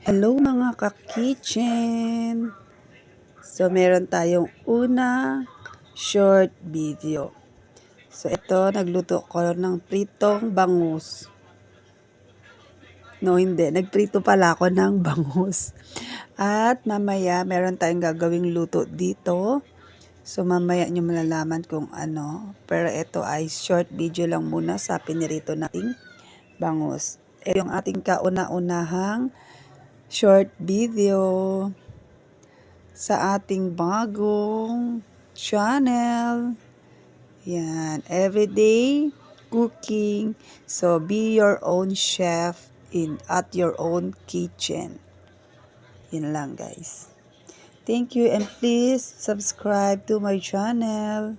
Hello mga ka-kitchen! So, meron tayong una short video. So, ito, nagluto ko ng pritong bangus. No, hindi. Nagprito pala ako ng bangus. At mamaya, meron tayong gagawing luto dito. So, mamaya nyo malalaman kung ano. Pero ito ay short video lang muna sa pinirito nating bangus. Ito yung ating kauna-unahang short video sa ating bagong channel. Yan, everyday cooking. So be your own chef at your own kitchen. Yun lang guys. Thank you and please subscribe to my channel.